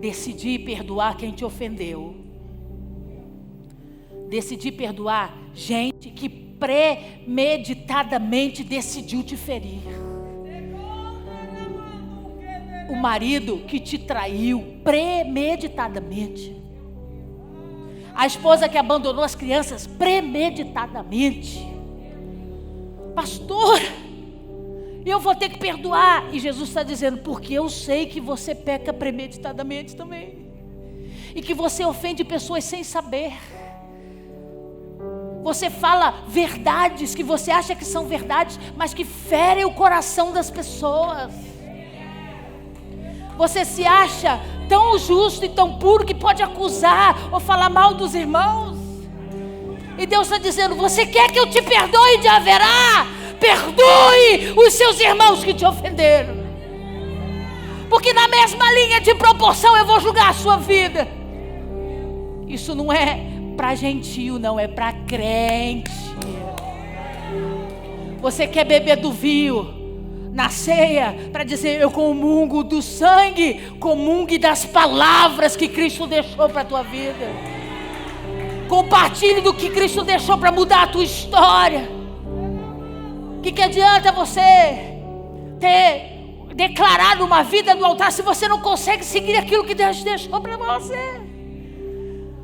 Decidir perdoar quem te ofendeu. Decidir perdoar gente que premeditadamente decidiu te ferir. O marido que te traiu premeditadamente. A esposa que abandonou as crianças premeditadamente. Pastor, eu vou ter que perdoar. E Jesus está dizendo, porque eu sei que você peca premeditadamente também. E que você ofende pessoas sem saber. Você fala verdades que você acha que são verdades, mas que ferem o coração das pessoas. Você se acha tão justo e tão puro que pode acusar ou falar mal dos irmãos. E Deus está dizendo, você quer que eu te perdoe de haverá? Perdoe os seus irmãos que te ofenderam. Porque na mesma linha de proporção eu vou julgar a sua vida. Isso não é para gentio, não, é para crente. Você quer beber do vinho na ceia para dizer, eu comungo do sangue, comungue das palavras que Cristo deixou para a tua vida. Compartilhe do que Cristo deixou para mudar a tua história. O que adianta você ter declarado uma vida no altar se você não consegue seguir aquilo que Deus deixou para você?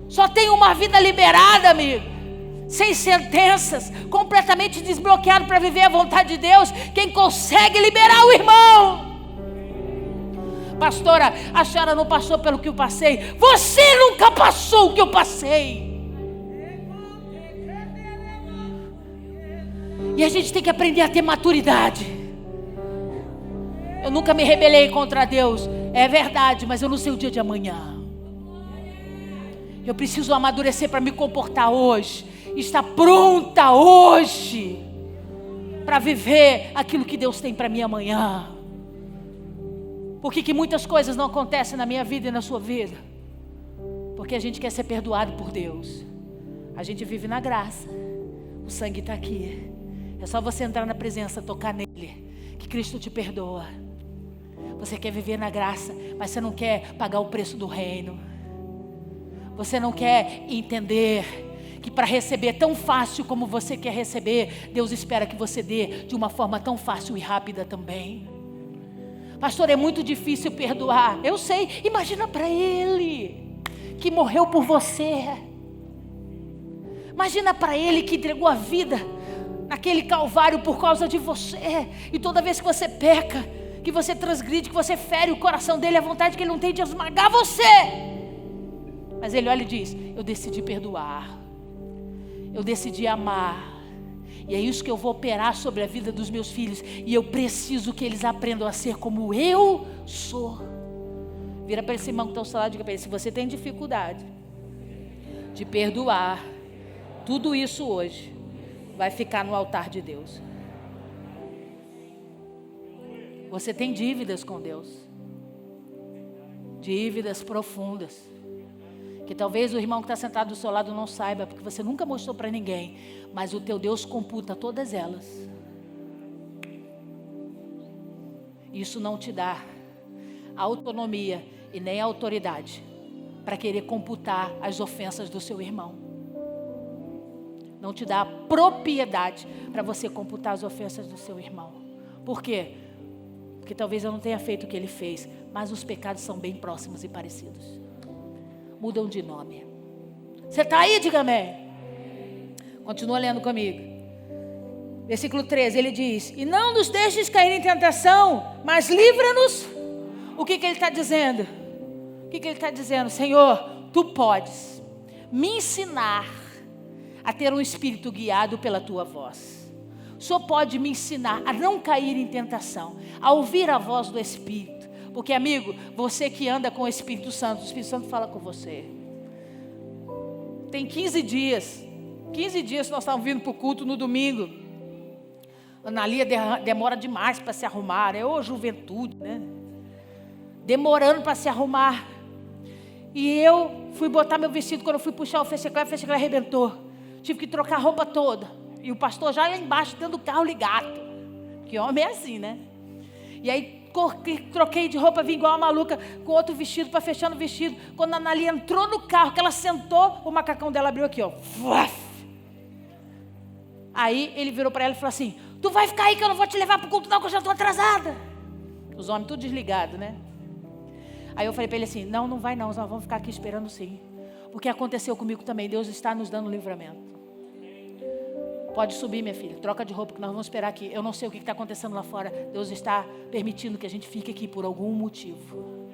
Só tem uma vida liberada, amigo, sem sentenças, completamente desbloqueado para viver a vontade de Deus, quem consegue liberar o irmão. Pastora, a senhora não passou pelo que eu passei. Você nunca passou o que eu passei. E a gente tem que aprender a ter maturidade. Eu nunca me rebelei contra Deus, é verdade, mas eu não sei o dia de amanhã. Eu preciso amadurecer para me comportar hoje, estar pronta hoje para viver aquilo que Deus tem para mim amanhã. Por que muitas coisas não acontecem na minha vida e na sua vida? Porque a gente quer ser perdoado por Deus. A gente vive na graça. O sangue está aqui. É só você entrar na presença, tocar nele, que Cristo te perdoa. Você quer viver na graça, mas você não quer pagar o preço do reino. Você não quer entender que para receber tão fácil como você quer receber, Deus espera que você dê de uma forma tão fácil e rápida também. Pastor, é muito difícil perdoar. Eu sei, imagina para Ele que morreu por você. Imagina para Ele que entregou a vida naquele calvário por causa de você. E toda vez que você peca, que você transgride, que você fere o coração dele, a vontade que ele não tem de esmagar você. Mas ele olha e diz, eu decidi perdoar. Eu decidi amar. E é isso que eu vou operar sobre a vida dos meus filhos. E eu preciso que eles aprendam a ser como eu sou. Vira para esse irmão que está ao seu lado e diga para ele, se você tem dificuldade de perdoar, tudo isso hoje vai ficar no altar de Deus. Você tem dívidas com Deus. Dívidas profundas. Que talvez o irmão que está sentado do seu lado não saiba, porque você nunca mostrou para ninguém. Mas o teu Deus computa todas elas. Isso não te dá autonomia e nem autoridade para querer computar as ofensas do seu irmão. Não te dá a propriedade para você computar as ofensas do seu irmão. Por quê? Porque talvez eu não tenha feito o que ele fez, mas os pecados são bem próximos e parecidos. Mudam de nome. Você está aí? Diga amém. Continua lendo comigo. Versículo 13, ele diz: e não nos deixes cair em tentação, mas livra-nos. O que ele está dizendo? O que ele está dizendo? Senhor, tu podes me ensinar a ter um espírito guiado pela tua voz. O Senhor pode me ensinar a não cair em tentação, a ouvir a voz do Espírito. Porque, amigo, você que anda com o Espírito Santo fala com você. Tem 15 dias que nós estávamos vindo para o culto no domingo. Ana Lia demora demais para se arrumar, é ô juventude, né? Demorando para se arrumar. E eu fui botar meu vestido, quando eu fui puxar o fecheclé arrebentou. Tive que trocar a roupa toda. E o pastor já lá embaixo, dentro do carro ligado. Que homem é assim, né? E aí troquei de roupa, vim igual uma maluca, com outro vestido, para fechar no vestido. Quando a Ana Lia entrou no carro, que ela sentou, o macacão dela abriu aqui, ó. Aí ele virou para ela e falou assim: tu vai ficar aí que eu não vou te levar para o culto não, que eu já estou atrasada. Os homens tudo desligados, né? Aí eu falei para ele assim: não vai não, nós vamos ficar aqui esperando sim. Porque aconteceu comigo também, Deus está nos dando livramento. Pode subir, minha filha, troca de roupa que nós vamos esperar aqui. Eu não sei o que está acontecendo lá fora. Deus está permitindo que a gente fique aqui por algum motivo.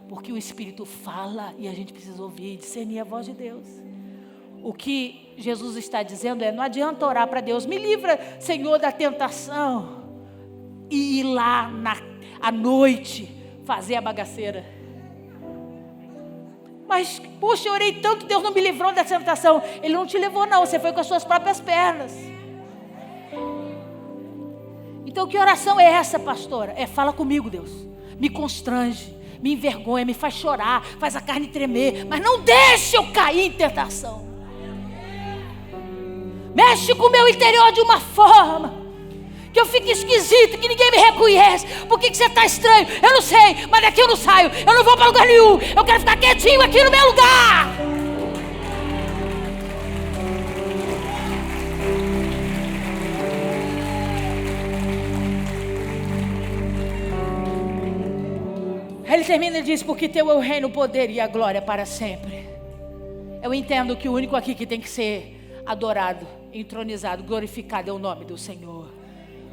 Porque o Espírito fala e a gente precisa ouvir e discernir a voz de Deus. O que Jesus está dizendo é: não adianta orar para Deus, me livra, Senhor, da tentação, e ir lá à noite fazer a bagaceira. Mas, puxa, eu orei tanto, Deus não me livrou dessa tentação. Ele não te levou não, você foi com as suas próprias pernas. Então que oração é essa, pastora? Fala comigo, Deus. Me constrange, me envergonha, me faz chorar, faz a carne tremer, mas não deixe eu cair em tentação. Mexe com o meu interior de uma forma que eu fique esquisito, que ninguém me reconhece. Por que você está estranho? Eu não sei, mas daqui eu não saio. Eu não vou para lugar nenhum. Eu quero ficar quietinho aqui no meu lugar. Aí ele termina e diz: porque teu é o reino, o poder e a glória para sempre. Eu entendo que o único aqui que tem que ser adorado, entronizado, glorificado é o nome do Senhor.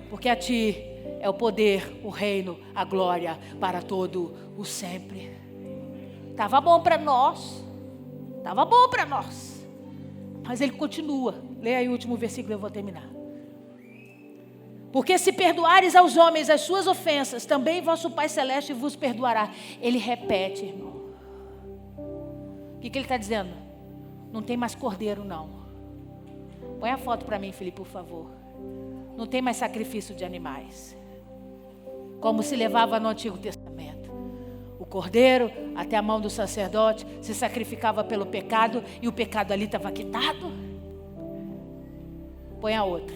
Porque a ti é o poder, o reino, a glória para todo o sempre. Estava bom para nós. Estava bom para nós. Mas ele continua. Leia aí o último versículo e eu vou terminar. Porque se perdoares aos homens as suas ofensas, também vosso Pai Celeste vos perdoará. Ele repete, irmão. O que ele está dizendo? Não tem mais cordeiro, não. Põe a foto para mim, Felipe, por favor. Não tem mais sacrifício de animais, como se levava no Antigo Testamento. O cordeiro, até a mão do sacerdote, se sacrificava pelo pecado, e o pecado ali estava quitado. Põe a outra.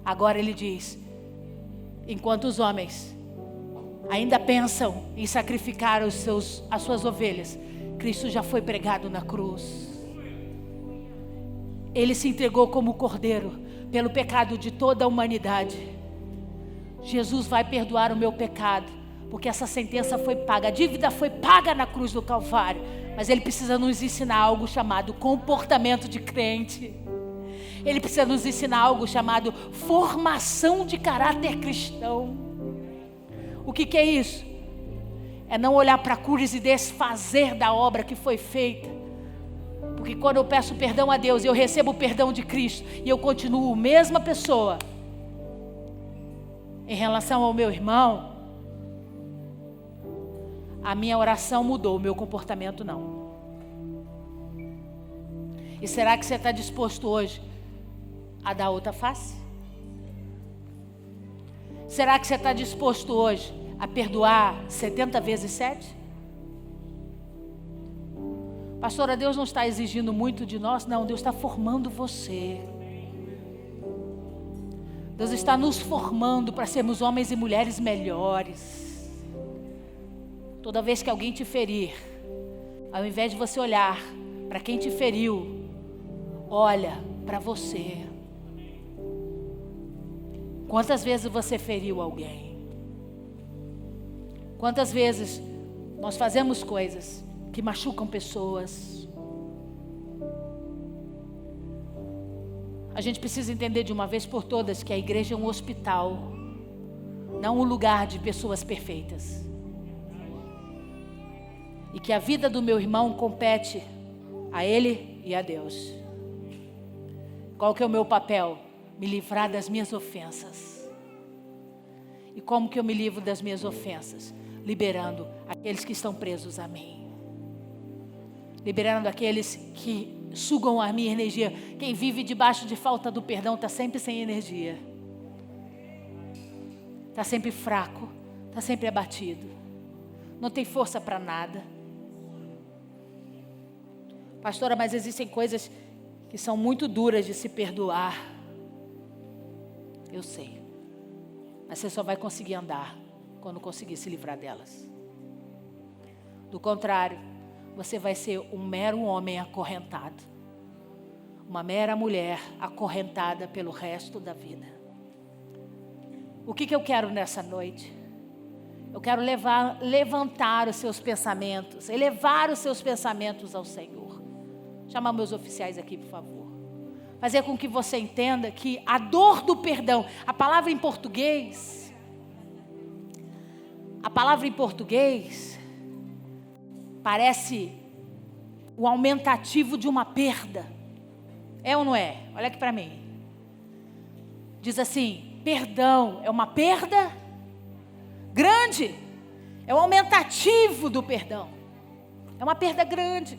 Agora ele diz: enquanto os homens ainda pensam em sacrificar as suas ovelhas, Cristo já foi pregado na cruz. Ele se entregou como cordeiro pelo pecado de toda a humanidade. Jesus vai perdoar o meu pecado, porque essa sentença foi paga, a dívida foi paga na cruz do Calvário. Mas Ele precisa nos ensinar algo chamado comportamento de crente. Ele precisa nos ensinar algo chamado formação de caráter cristão. O que é isso? É não olhar para a cruz e desfazer da obra que foi feita. Porque quando eu peço perdão a Deus, eu recebo o perdão de Cristo e eu continuo a mesma pessoa. Em relação ao meu irmão, a minha oração mudou, o meu comportamento não. E será que você está disposto hoje a dar outra face? Será que você está disposto hoje a perdoar 70 vezes 7? Pastora, Deus não está exigindo muito de nós. Não, Deus está formando você. Deus está nos formando para sermos homens e mulheres melhores. Toda vez que alguém te ferir, ao invés de você olhar para quem te feriu, olha para você. Quantas vezes você feriu alguém? Quantas vezes nós fazemos coisas que machucam pessoas? A gente precisa entender de uma vez por todas que a igreja é um hospital, não um lugar de pessoas perfeitas. E que a vida do meu irmão compete a ele e a Deus. Qual que é o meu papel? Me livrar das minhas ofensas. E como que eu me livro das minhas ofensas? Liberando aqueles que estão presos a mim. Liberando aqueles que sugam a minha energia. Quem vive debaixo de falta do perdão está sempre sem energia. Está sempre fraco. Está sempre abatido. Não tem força para nada. Pastora, mas existem coisas que são muito duras de se perdoar. Eu sei. Mas você só vai conseguir andar quando conseguir se livrar delas. Do contrário, você vai ser um mero homem acorrentado. Uma mera mulher acorrentada pelo resto da vida. O que eu quero nessa noite? Eu quero levantar os seus pensamentos, elevar os seus pensamentos ao Senhor. Chamar meus oficiais aqui, por favor. Fazer com que você entenda que a dor do perdão, a palavra em português parece o aumentativo de uma perda. É ou não é? Olha aqui para mim. Diz assim, perdão é uma perda grande. É o aumentativo do perdão. É uma perda grande.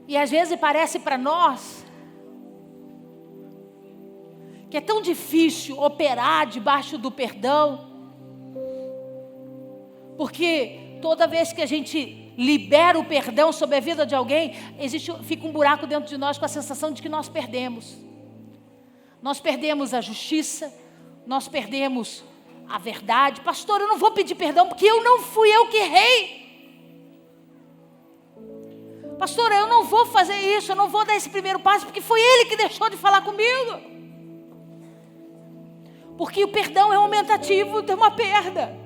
E às vezes parece para nós que é tão difícil operar debaixo do perdão, porque toda vez que a gente libera o perdão sobre a vida de alguém, fica um buraco dentro de nós com a sensação de que nós perdemos. Nós perdemos a justiça, nós perdemos a verdade. Pastor, eu não vou pedir perdão porque não fui eu que errei. Pastor, eu não vou fazer isso, eu não vou dar esse primeiro passo porque foi ele que deixou de falar comigo. Porque o perdão é aumentativo de uma perda.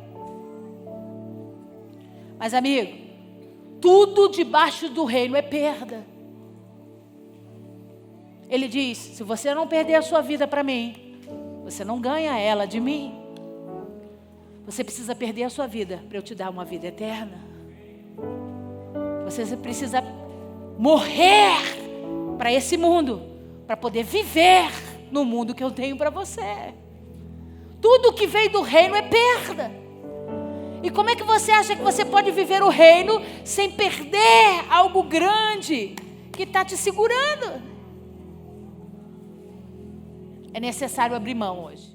Mas amigo, tudo debaixo do reino é perda. Ele diz, se você não perder a sua vida para mim, você não ganha ela de mim. Você precisa perder a sua vida para eu te dar uma vida eterna. Você precisa morrer para esse mundo, para poder viver no mundo que eu tenho para você. Tudo que vem do reino é perda. E como é que você acha que você pode viver o reino sem perder algo grande que está te segurando? É necessário abrir mão hoje.